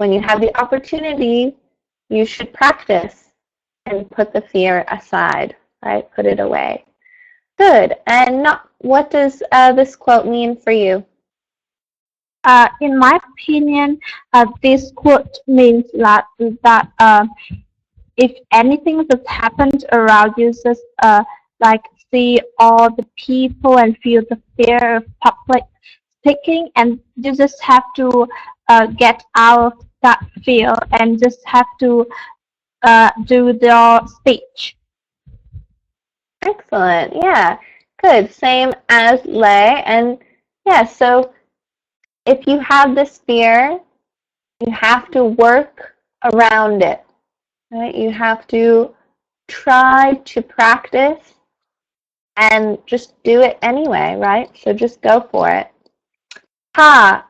when you have the opportunity, you should practice and put the fear aside, right? Put it away. Good. And what does this quote mean for you? In my opinion, this quote means that if anything that happens around you, just like see all the people and feel the fear of public speaking, and you just have to get out of that fear and just have to do the speech. Excellent. Yeah. Good. Same as Lei. And yeah, so if you have this fear, you have to work around it, right? You have to try to practice and just do it anyway, right? So just go for it. Ha,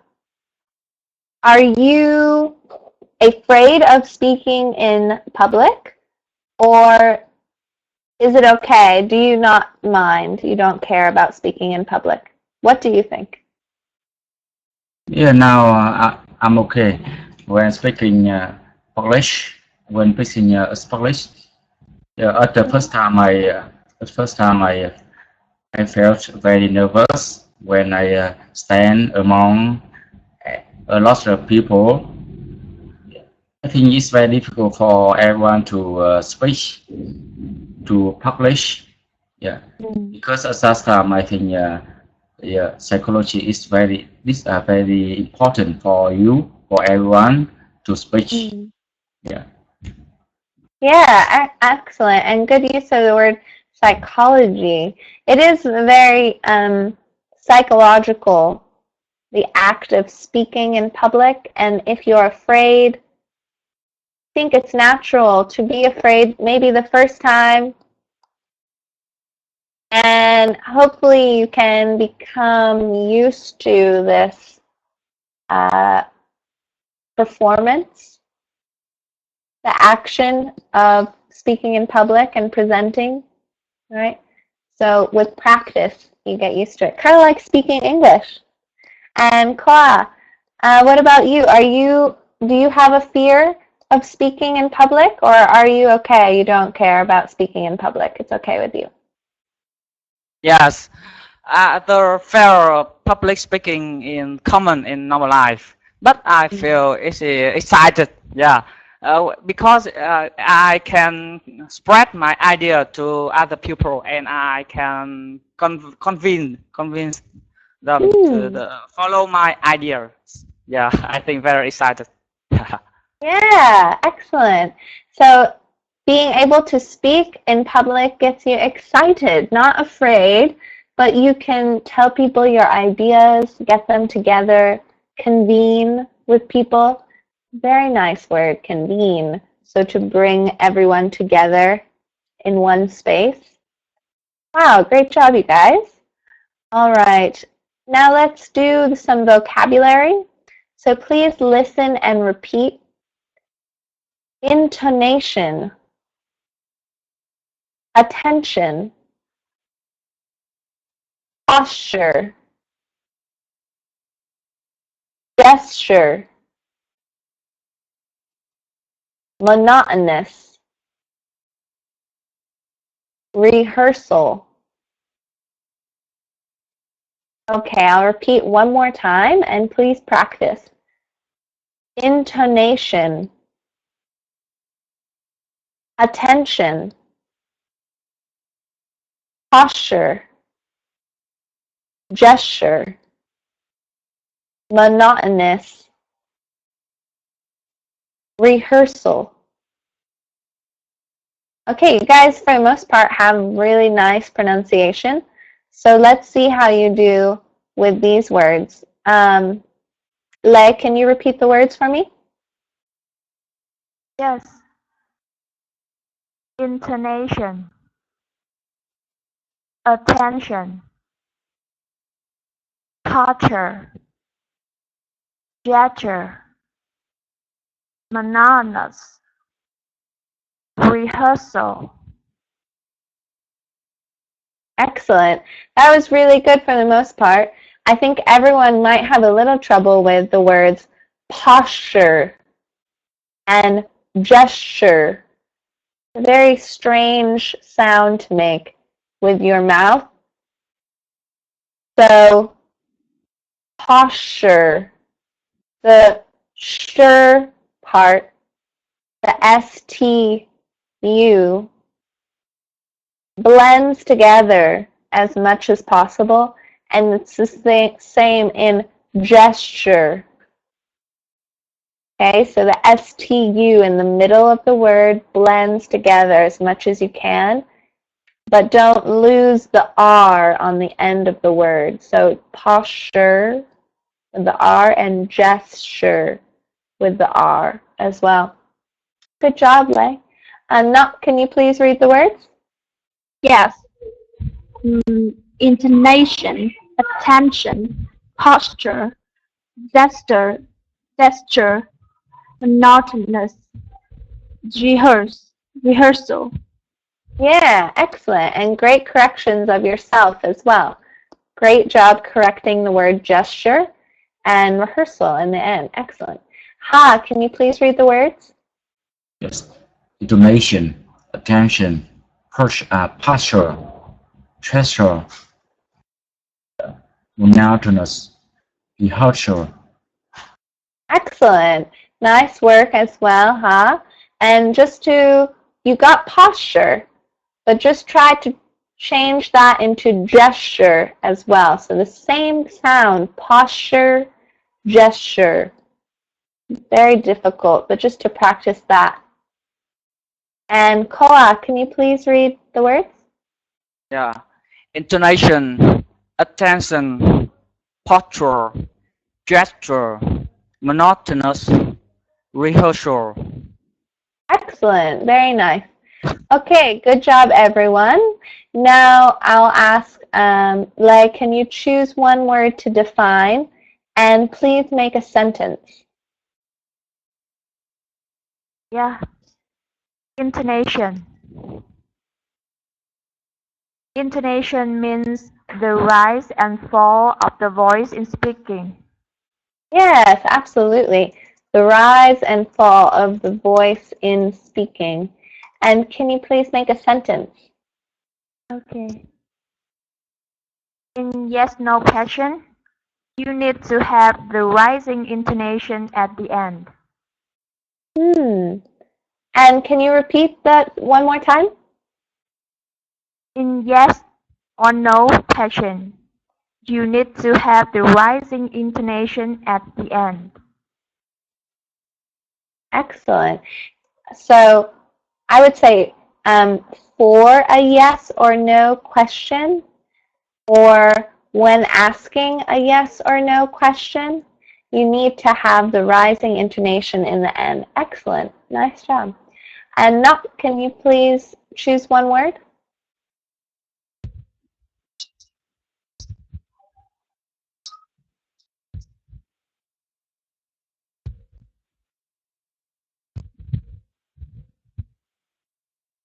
are you afraid of speaking in public, or is it okay? Do you not mind? You don't care about speaking in public? What do you think? Yeah, now I'm okay when speaking Polish. When speaking Polish, at the first time I felt very nervous when I stand among a lot of people. I think it's very difficult for everyone to speak, to publish. Yeah, because at that time I think yeah, psychology is very important for you, for everyone to speak. Yeah. Yeah, excellent. And good use of the word psychology. It is very psychological, the act of speaking in public. And if you're afraid, I think it's natural to be afraid maybe the first time. And hopefully you can become used to this performance, the action of speaking in public and presenting, right? So with practice, you get used to it. Kind of like speaking English. And Kla, what about you? Do you have a fear of speaking in public, or are you okay? You don't care about speaking in public. It's okay with you. Yes, the fear of public speaking in common in normal life, but I feel excited. Yeah, because I can spread my idea to other people, and I can convince them to follow my ideas. Yeah, I think very excited. Yeah, excellent. So being able to speak in public gets you excited, not afraid, but you can tell people your ideas, get them together, convene with people. Very nice word, convene. So to bring everyone together in one space. Wow, great job, you guys. All right, now let's do some vocabulary. So please listen and repeat. Intonation, attention, posture, gesture, monotonous, rehearsal. Okay, I'll repeat one more time and please practice. Intonation, attention, posture, gesture, monotonous, rehearsal. Okay, you guys for the most part have really nice pronunciation. So let's see how you do with these words. Lei, can you repeat the words for me? Yes. Intonation, attention, posture, gesture, monotonous, rehearsal. Excellent. That was really good for the most part. I think everyone might have a little trouble with the words posture and gesture. A very strange sound to make with your mouth. So, posture, the sure part, the STU, blends together as much as possible, and it's the same in gesture. Okay, so the STU in the middle of the word blends together as much as you can, but don't lose the R on the end of the word. So posture with the R and gesture with the R as well. Good job, Lei. Nok, can you please read the words? Yes. Intonation, attention, posture, gesture, monotonous, rehearsal. Yeah, excellent. And great corrections of yourself as well. Great job correcting the word gesture and rehearsal in the end. Excellent. Ha, can you please read the words? Yes. Intonation, attention, posture, gesture, monotonous, rehearsal. Excellent. Nice work as well, Ha. And you got posture, but just try to change that into gesture as well. So the same sound, posture, gesture. Very difficult, but just to practice that. And Koa, can you please read the words? Yeah. Intonation, attention, posture, gesture, monotonous, rehearsal. Excellent. Very nice. Okay, good job, everyone. Now I'll ask Lei, can you choose one word to define, and please make a sentence. Yeah. Intonation. Intonation means the rise and fall of the voice in speaking. Yes, absolutely. The rise and fall of the voice in speaking. And can you please make a sentence? Okay. In yes, no question, you need to have the rising intonation at the end. And can you repeat that one more time? In yes or no question, you need to have the rising intonation at the end. Excellent. So I would say for a yes or no question, or when asking a yes or no question, you need to have the rising intonation in the end. Excellent. Nice job. And Nok, can you please choose one word?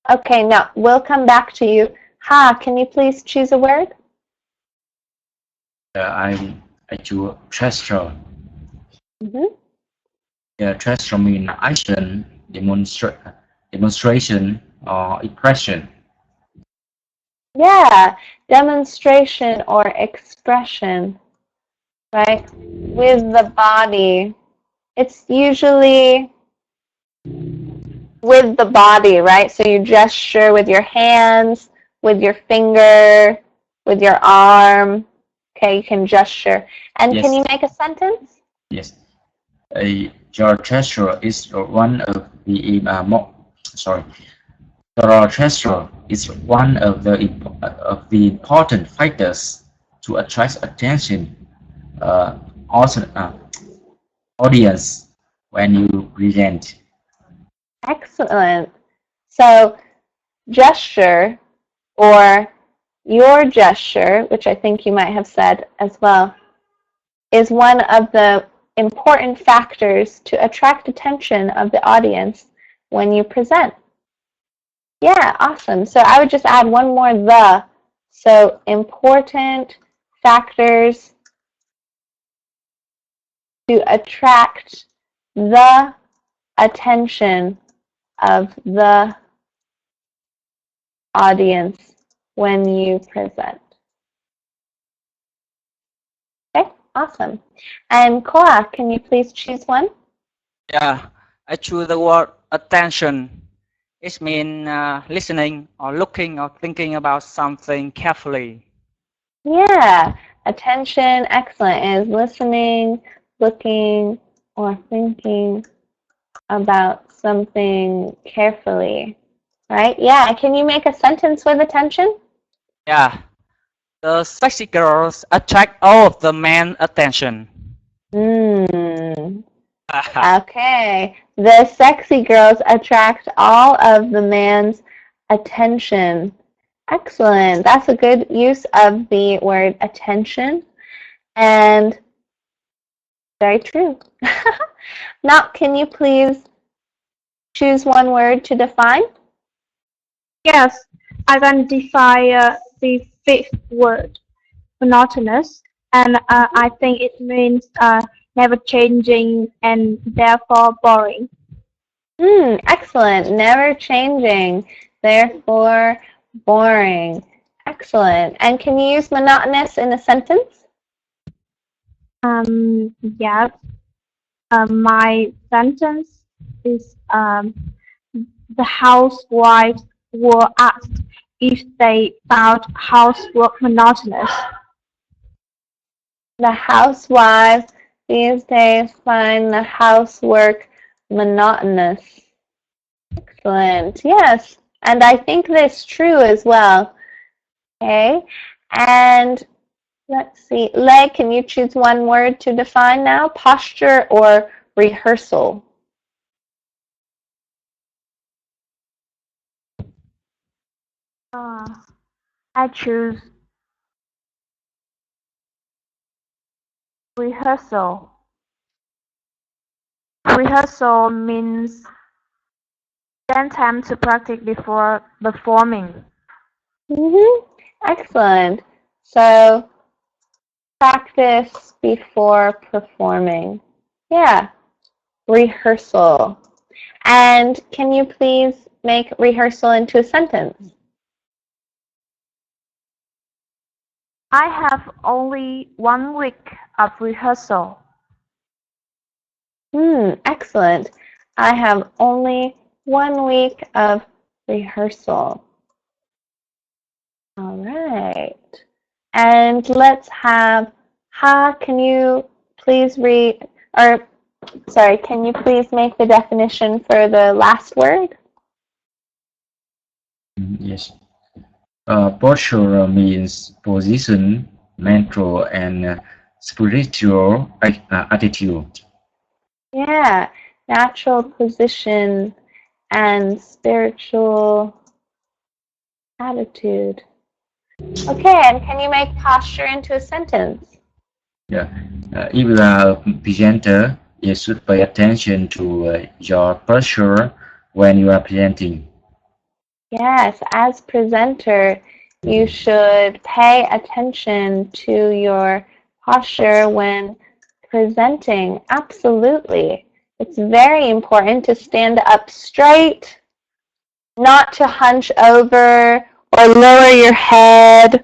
Okay, Nok, we'll come back to you. Ha, can you please choose a word? I choose gesture. Mm-hmm. Gesture means action, demonstration, or expression. Yeah, demonstration or expression, right? With the body. It's usually with the body, right? So you gesture with your hands, with your finger, with your arm. Okay, you can gesture. And Yes. can you make a sentence? Yes. Your gesture is one of the Your gesture is one of the important factors to attract attention, also audience when you present. Excellent. So gesture, or your gesture, which I think you might have said as well, is one of the important factors to attract attention of the audience when you present. Yeah, awesome. So I would just add one more the. So important factors to attract the attention of the audience when you present. Okay, awesome. And Koa, can you please choose one? Yeah, I choose the word attention. It means listening or looking or thinking about something carefully. Yeah, attention, excellent, is listening, looking, or thinking about something carefully, right? Yeah, can you make a sentence with attention? Yeah, the sexy girls attract all of the men's attention. Okay, the sexy girls attract all of the man's attention. Excellent. That's a good use of the word attention, and very true. Now, can you please choose one word to define? Yes, identify the fifth word, monotonous, and I think it means never changing and therefore boring. Excellent. Never changing, therefore boring. Excellent. And can you use monotonous in a sentence? Yes. My sentence is the housewives were asked if they found housework monotonous. The housewives these days find the housework monotonous. Excellent. Yes. And I think that's true as well. Okay. And let's see. Lei, can you choose one word to define now? Posture or rehearsal? I choose rehearsal. Rehearsal means spend time to practice before performing. Excellent. So practice before performing. Yeah. Rehearsal. And can you please make rehearsal into a sentence? I have only 1 week of rehearsal. Excellent. I have only 1 week of rehearsal. All right. And let's have Ha, can you please can you please make the definition for the last word? Yes. Posture means position, mental, and spiritual attitude. Yeah, natural position and spiritual attitude. Okay, and can you make posture into a sentence? Yeah. If you are a presenter, you should pay attention to your posture when you are presenting. Yes, as presenter, you should pay attention to your posture when presenting. Absolutely. It's very important to stand up straight, not to hunch over or lower your head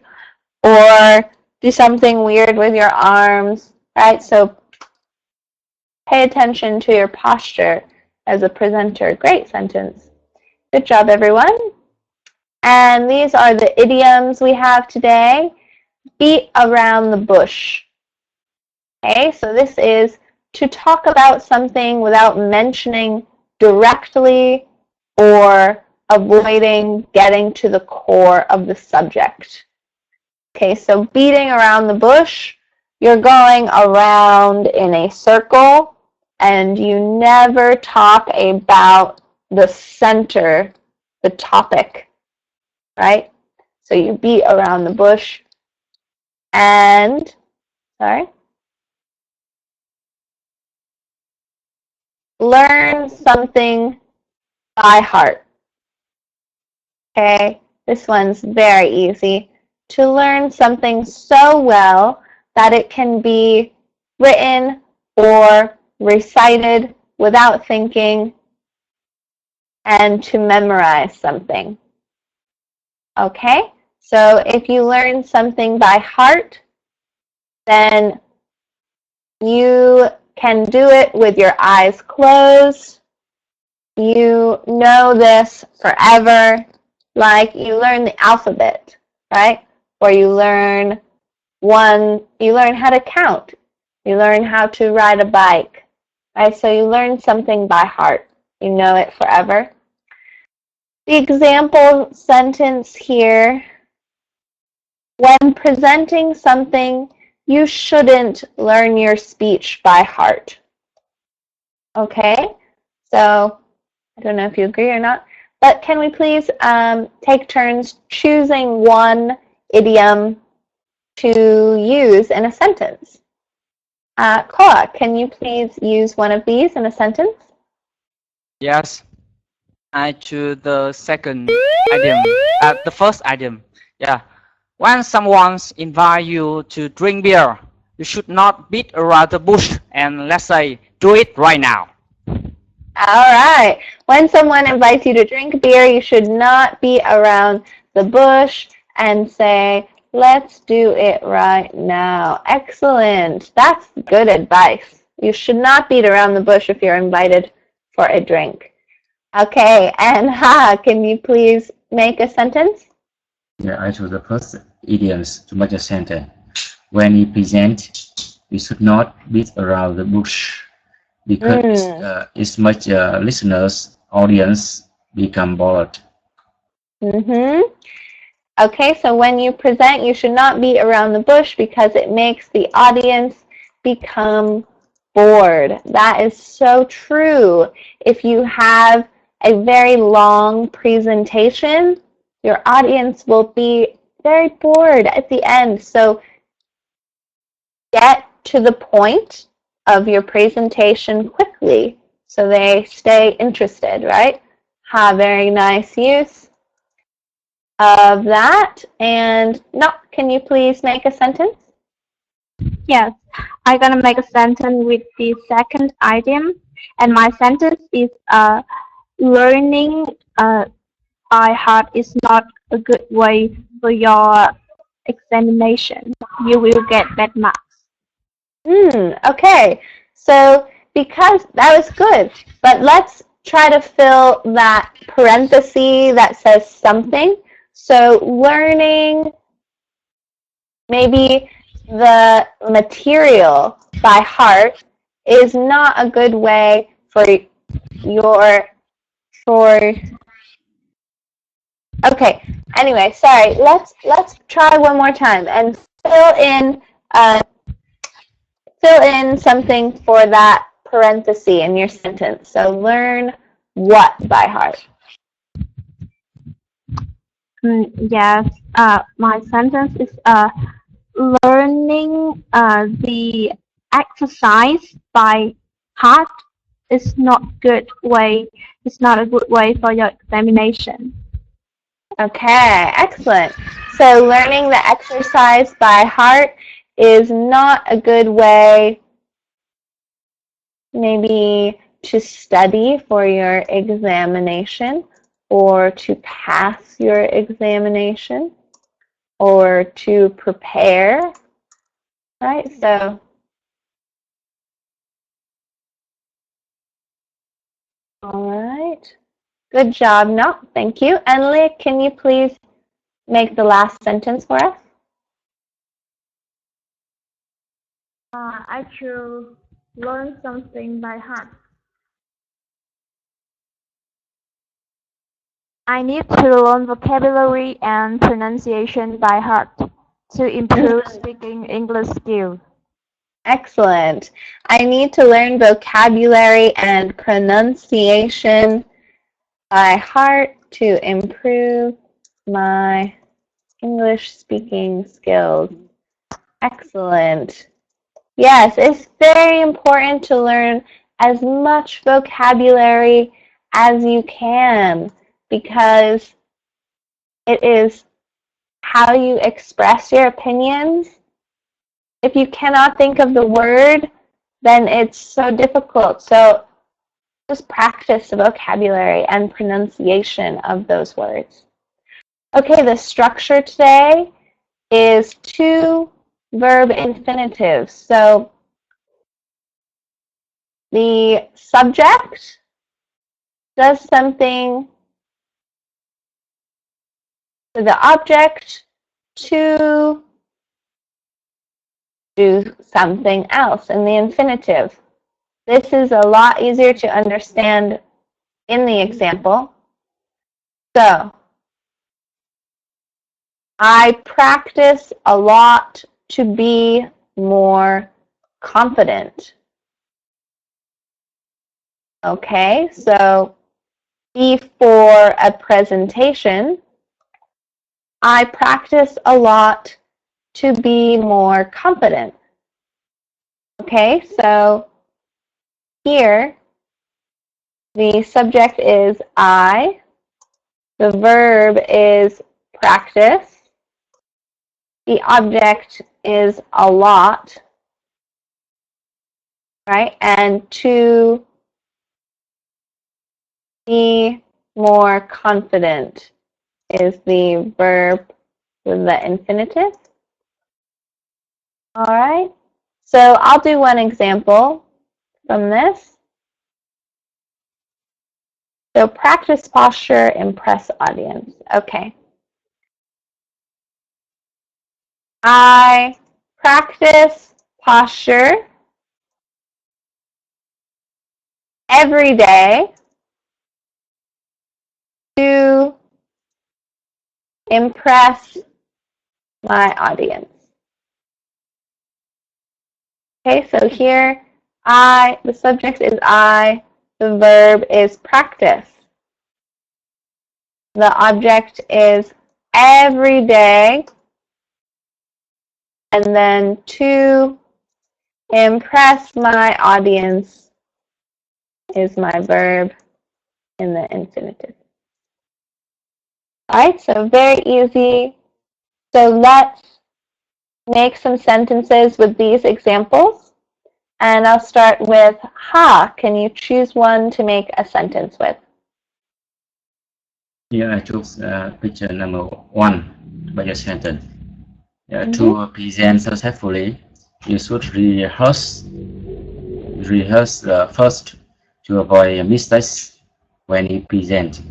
or do something weird with your arms, right? So pay attention to your posture as a presenter. Great sentence. Good job, everyone. And these are the idioms we have today. Beat around the bush. Okay, so this is to talk about something without mentioning directly or avoiding getting to the core of the subject. Okay, so beating around the bush, you're going around in a circle and you never talk about the center, the topic, right? So you beat around the bush and, learn something by heart. Okay, this one's very easy. To learn something so well that it can be written or recited without thinking and to memorize something. Okay? So if you learn something by heart, then you can do it with your eyes closed. You know this forever, like you learn the alphabet, right? Or you learn how to count. You learn how to ride a bike, right? So you learn something by heart. You know it forever. The example sentence here, when presenting something, you shouldn't learn your speech by heart. Okay? So, I don't know if you agree or not, but can we please take turns choosing one idiom to use in a sentence? Koa, can you please use one of these in a sentence? Yes. I choose the second idiom. The first idiom. Yeah. When someone invites you to drink beer, you should not beat around the bush and let's say, do it right now. All right. When someone invites you to drink beer, you should not be around the bush and say, let's do it right now. Excellent. That's good advice. You should not beat around the bush if you're invited for a drink. Okay, and Ha, can you please make a sentence? Yeah, I choose the first idioms to make a sentence. When you present, you should not beat around the bush because it's much listeners, audience become bored. Okay, so when you present, you should not beat around the bush because it makes the audience become bored. That is so true. If you have a very long presentation, your audience will be very bored at the end. So get to the point of your presentation quickly so they stay interested, right? Very nice use of that. And no, can you please make a sentence? Yes, I'm gonna make a sentence with the second idiom, and my sentence is learning by heart is not a good way for your examination. You will get bad marks. Okay, so because that was good, but let's try to fill that parenthesis that says something. So learning maybe the material by heart is not a good way for okay, anyway, sorry, let's try one more time and fill in something for that parenthesis in your sentence. So learn what by heart? Yes, my sentence is learning the exercise by heart is not good way. It's not a good way for your examination. Okay, excellent. So learning the exercise by heart is not a good way maybe to study for your examination or to pass your examination or to prepare, right? So all right. Good job. No, thank you. Enli, can you please make the last sentence for us? I should learn something by heart. I need to learn vocabulary and pronunciation by heart to improve speaking English skills. Excellent. I need to learn vocabulary and pronunciation by heart to improve my English speaking skills. Excellent. Yes, it's very important to learn as much vocabulary as you can because it is how you express your opinions. If you cannot think of the word, then it's so difficult. So Just practice the vocabulary and pronunciation of those words. Okay, the structure today is 2 verb infinitives. So the subject does something to the object to do something else in the infinitive. This is a lot easier to understand in the example. So, I practice a lot to be more confident. Okay, so before a presentation, I practice a lot to be more confident. Okay, so here the subject is I, the verb is practice, the object is a lot, right? And to be more confident is the verb with the infinitive. All right, so I'll do one example from this. So practice posture, impress audience. Okay. I practice posture every day to impress my audience. Okay, so here the subject is I, the verb is practice. The object is every day, and then to impress my audience is my verb in the infinitive. All right, so very easy. So let's make some sentences with these examples. And I'll start with Ha. Can you choose one to make a sentence with? Here I choose picture number 1 by your sentence. To present successfully, you should rehearse first to avoid mistakes when you present.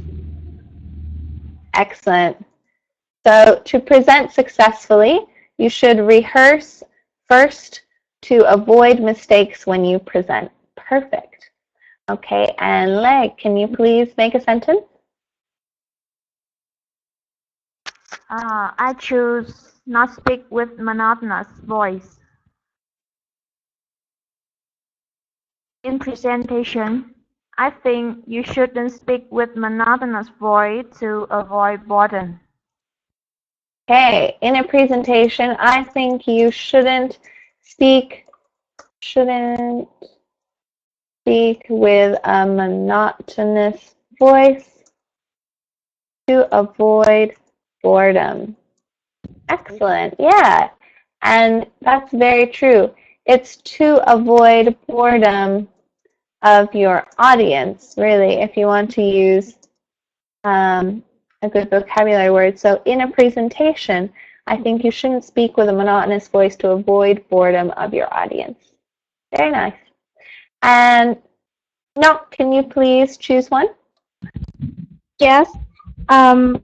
Excellent. So to present successfully, you should rehearse first to avoid mistakes when you present. Perfect. Okay, and Leg, can you please make a sentence? I choose not speak with monotonous voice. In presentation, I think you shouldn't speak with monotonous voice to avoid boredom. Okay, in a presentation, I think you shouldn't speak with a monotonous voice to avoid boredom. Excellent, yeah, and that's very true. It's to avoid boredom of your audience, really, if you want to use a good vocabulary word. So in a presentation, I think you shouldn't speak with a monotonous voice to avoid boredom of your audience. Very nice. And no, can you please choose one? Yes, I'm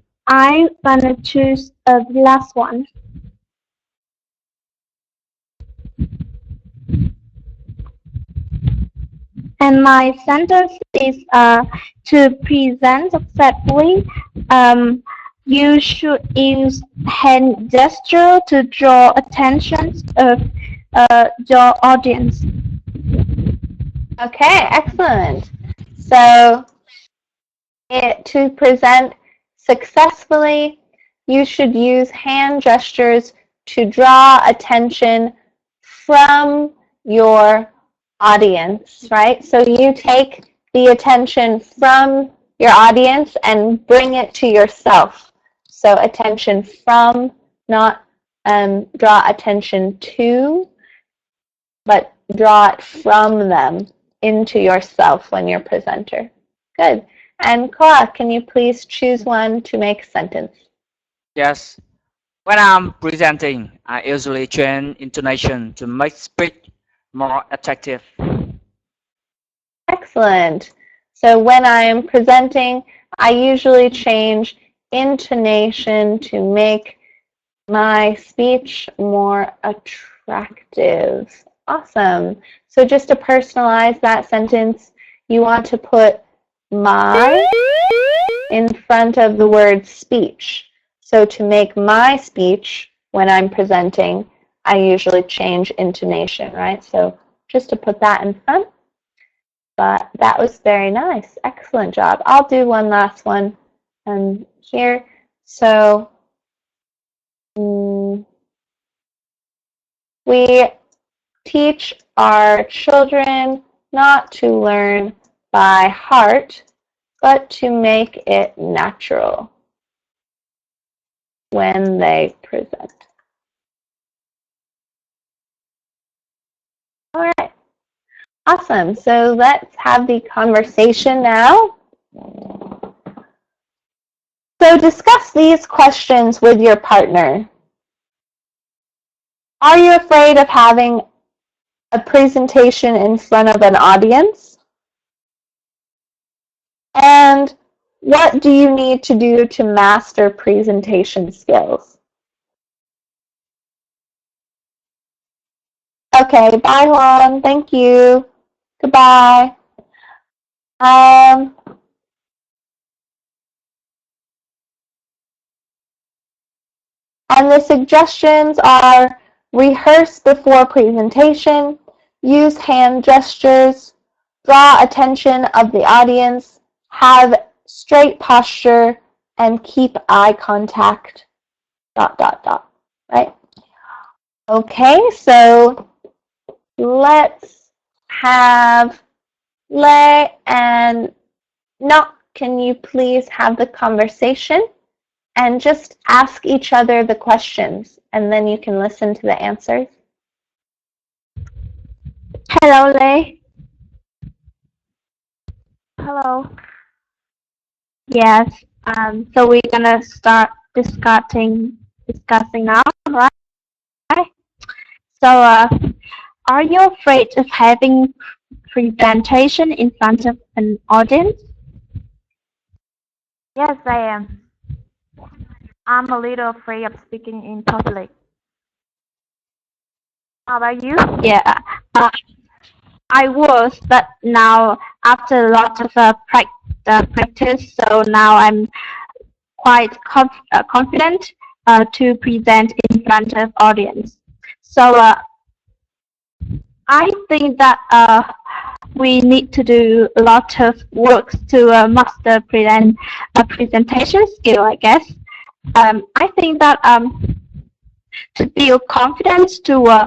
gonna choose the last one. And my sentence is to present successfully. You should use hand gesture to draw attention of your audience. Okay, excellent. So to present successfully, you should use hand gestures to draw attention from your audience, right? So you take the attention from your audience and bring it to yourself. So attention from, not draw attention to, but draw it from them. into yourself when you're presenter. Good. And Koa, can you please choose one to make a sentence? Yes. When I'm presenting, I usually change intonation to make speech more attractive. Excellent. So when I am presenting, I usually change intonation to make my speech more attractive. Awesome. So just to personalize that sentence, you want to put my in front of the word speech. So to make my speech when I'm presenting, I usually change intonation, right? So just to put that in front. But that was very nice. Excellent job. I'll do one last one here. So we teach our children not to learn by heart, but to make it natural when they present. All right. Awesome. So let's have the conversation now. So discuss these questions with your partner. Are you afraid of having a presentation in front of an audience? And what do you need to do to master presentation skills? Okay, bye Juan. Thank you. Goodbye. And the suggestions are rehearse before presentation, use hand gestures, draw attention of the audience, have straight posture, and keep eye contact, ... right? Okay, so let's have Lei and Nok, can you please have the conversation and just ask each other the questions, and then you can listen to the answers. Hello, Lei. Hello. Yes. So we're gonna start discussing now, right? So, are you afraid of having presentation in front of an audience? Yes, I am. I'm a little afraid of speaking in public. How about you? Yeah, I was, but now after a lot of practice, so now I'm quite confident to present in front of audience. So I think that we need to do a lot of work to master presentation skill, I guess. I think that to build confidence to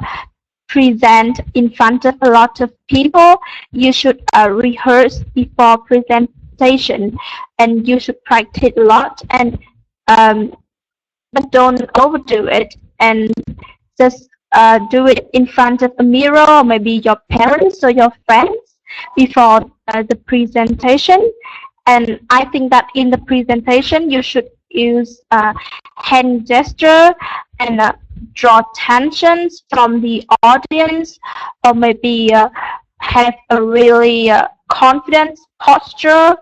present in front of a lot of people, you should rehearse before presentation, and you should practice a lot, and but don't overdo it, and just do it in front of a mirror, or maybe your parents or your friends before the presentation. And I think that in the presentation you should use hand gesture and draw attentions from the audience, or maybe have a really confident posture,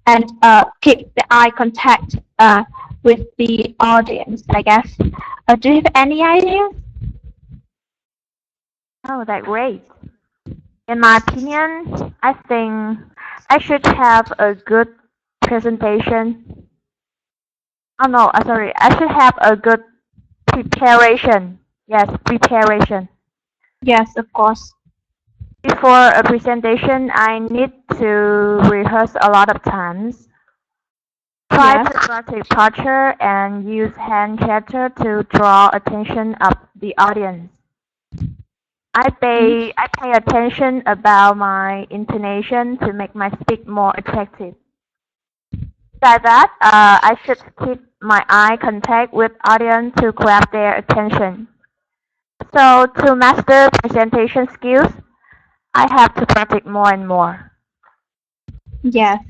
and keep the eye contact with the audience, I guess. Do you have any ideas? Oh, that's great. In my opinion, I think I should have a good presentation. Oh no, sorry. I should have a good preparation. Yes, preparation. Yes, of course. Before a presentation, I need to rehearse a lot of times. Try Yes. to practice posture and use hand gesture to draw attention of the audience. I pay attention about my intonation to make my speech more attractive. Besides that, I should keep my eye contact with audience to grab their attention. So to master presentation skills, I have to practice more and more. Yes,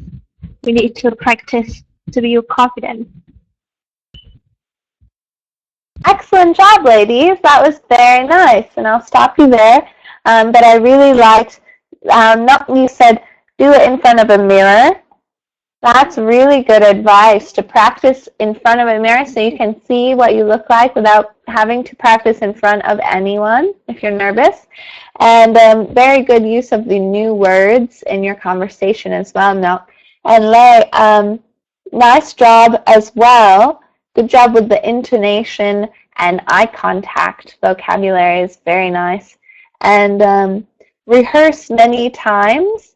we need to practice to be confident. Excellent job, ladies. That was very nice. And I'll stop you there. But I really liked, you said, do it in front of a mirror. That's really good advice, to practice in front of a mirror so you can see what you look like without having to practice in front of anyone if you're nervous. And very good use of the new words in your conversation as well. Now, and Lei, nice job as well. Good job with the intonation and eye contact. Vocabulary is very nice. And rehearse many times.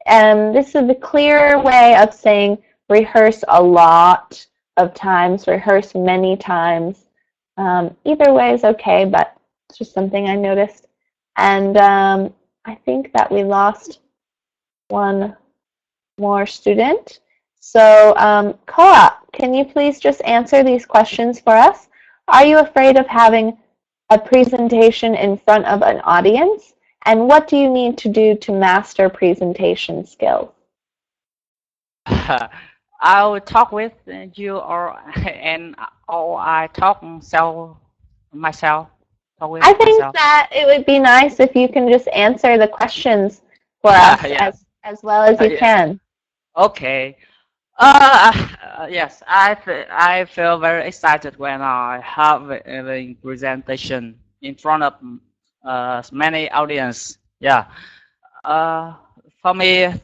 This is a clear way of saying rehearse a lot of times, rehearse many times. Either way is okay, but it's just something I noticed. And I think that we lost one more student. So, Koa, can you please just answer these questions for us? Are you afraid of having a presentation in front of an audience? And what do you need to do to master presentation skills? I will talk with you, or I talk myself. Talk with I think myself. that it would be nice if you can just answer the questions for us Yes. as well as you Yeah. can. Okay. Yes, I feel very excited when I have a presentation in front of many audience. Yeah. For me,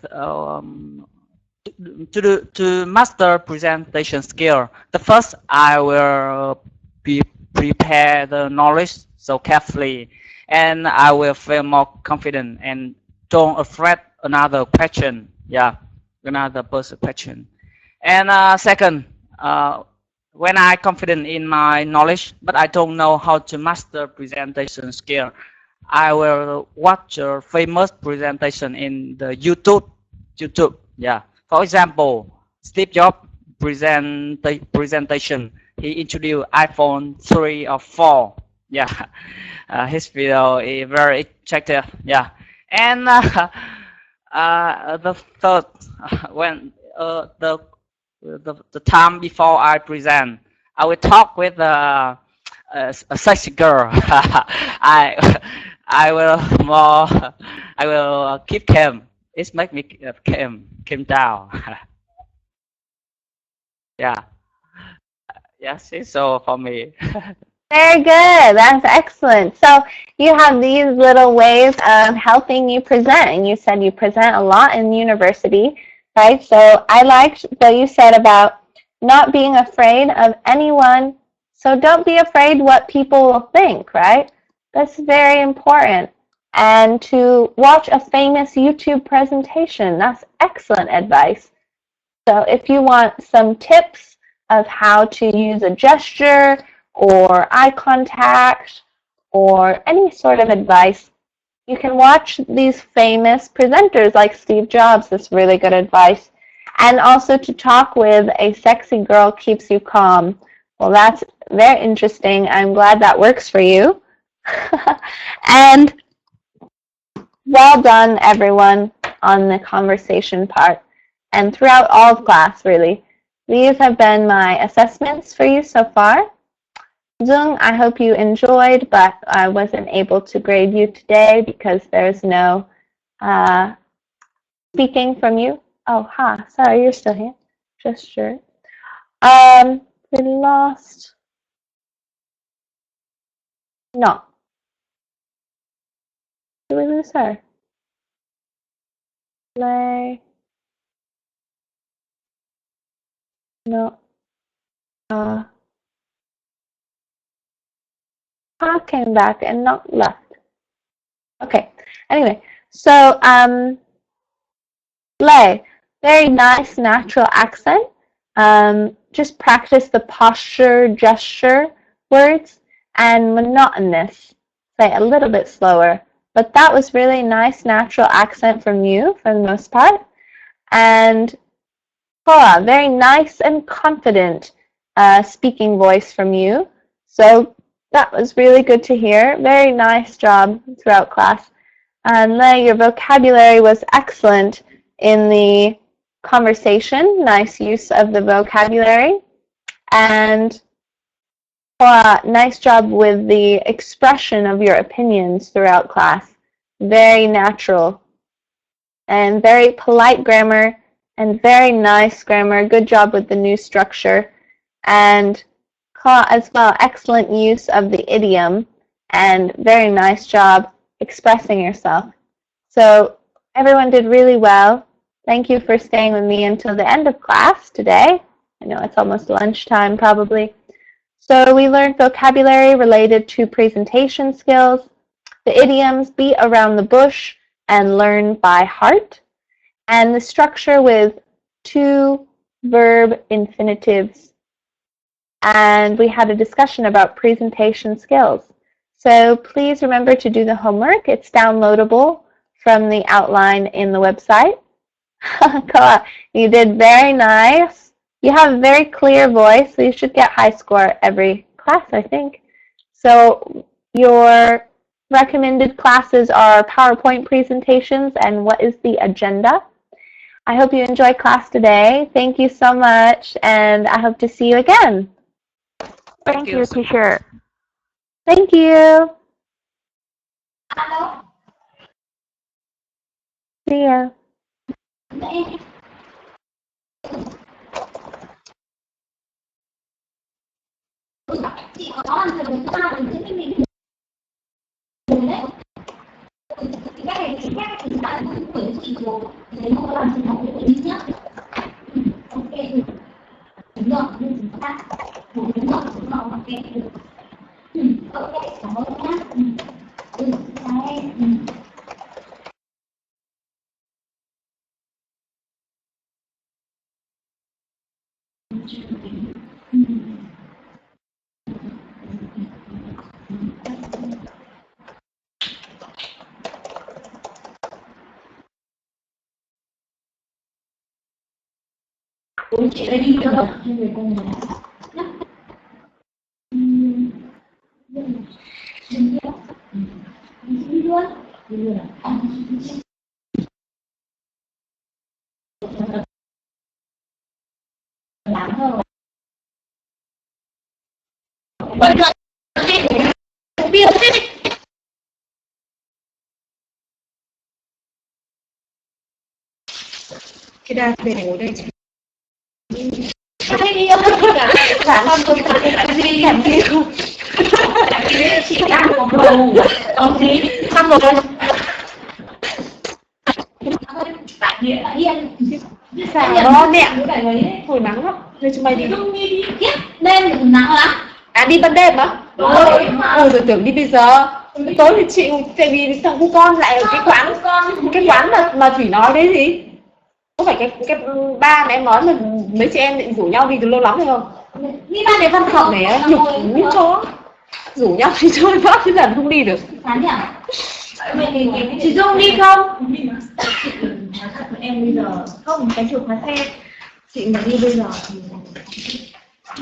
to master presentation skill, the first I will prepare the knowledge so carefully, and I will feel more confident and don't afraid another question. Yeah, another person question. And second, when I confident in my knowledge, but I don't know how to master presentation skill, I will watch a famous presentation in the YouTube. Yeah. For example, Steve Jobs presentation. He introduced iPhone 3 or 4. Yeah. His video is very attractive. Yeah. And the third, when the time before I present, I will talk with a sexy girl. I will more. I will keep calm. It make me calm down. Yeah. Yes, it's so for me. Very good. That's excellent. So you have these little ways of helping you present. And you said you present a lot in university, right? So I liked what you said about not being afraid of anyone. So don't be afraid what people will think, right? That's very important. And to watch a famous YouTube presentation, that's excellent advice. So if you want some tips of how to use a gesture or eye contact or any sort of advice, you can watch these famous presenters like Steve Jobs. That's really good advice. And also to talk with a sexy girl keeps you calm. Well, that's very interesting. I'm glad that works for you. And well done, everyone, on the conversation part and throughout all of class, really. These have been my assessments for you so far. Zung, I hope you enjoyed, but I wasn't able to grade you today because there's no speaking from you. Oh, sorry, you're still here. Just sure. We lost. No. Did we lose her? Play. No. Came back and not left. Okay. Anyway, so Lei, very nice natural accent. Just practice the posture, gesture words, and monotonous. Say a little bit slower. But that was really nice natural accent from you for the most part. And Koa, very nice and confident speaking voice from you. So that was really good to hear. Very nice job throughout class. And Lei, your vocabulary was excellent in the conversation, nice use of the vocabulary. And nice job with the expression of your opinions throughout class. Very natural. And very polite grammar and very nice grammar. Good job with the new structure. And as well, excellent use of the idiom and very nice job expressing yourself. So everyone did really well. Thank you for staying with me until the end of class today. I know it's almost lunchtime probably. So we learned vocabulary related to presentation skills, the idioms, beat around the bush and learn by heart, and the structure with 2 verb infinitives. And we had a discussion about presentation skills. So please remember to do the homework. It's downloadable from the outline in the website. You did very nice. You have a very clear voice, so you should get high score every class, I think. So your recommended classes are PowerPoint presentations and what is the agenda. I hope you enjoy class today. Thank you so much, and I hope to see you again. Thank you, teacher. Thank you. See ya. Chị có nói là chúng ta mình sẽ mình đấy. Cái này thì các chúng ta cũng phải chị rồi. Nếu mà làm thì học được ít nhất. Ok. Đúng rồi, nhưng chúng ta đúng rồi, chúng ta ok được. Ok, cảm ơn nhá. Chào em. Ủa chị đã đi đâu? Hai người con nhà. Đi luôn. Đi luôn à? Làm thôi. Bây giờ biết đi. Cái đa để ngồi đây chị. Hay đi không? Dạ con tôi đi làm gì không? Chị đang có bầu. Ông gì? Xong rồi. Bạn Hiền. Sao đó mẹ hồi nắng lắm. Thôi chúng mày đi. Đêm thì nắng lắm. À đi ban đêm á? Rồi rồi tưởng đi bây giờ. Tối thì chị tại vì thằng cu con lại ở cái quán mà Thủy nói đấy gì? Có phải cái ba mà em nói là mấy chị em định rủ nhau đi từ lâu lắm rồi không? Đi ba để văn phòng để nhục như chó. Rủ nhau đi chơi phát thế lần không đi được. Chị Dung đi không? Em bây giờ không cái chụp khóa xe. Chị mà đi bây giờ thì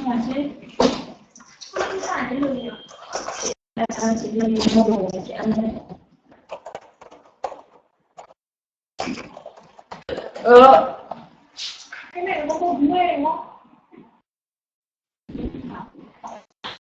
là chứ. Không phải cái lười. Chị đi mua đồ chị ăn đây. Cái này nó có mê đúng không?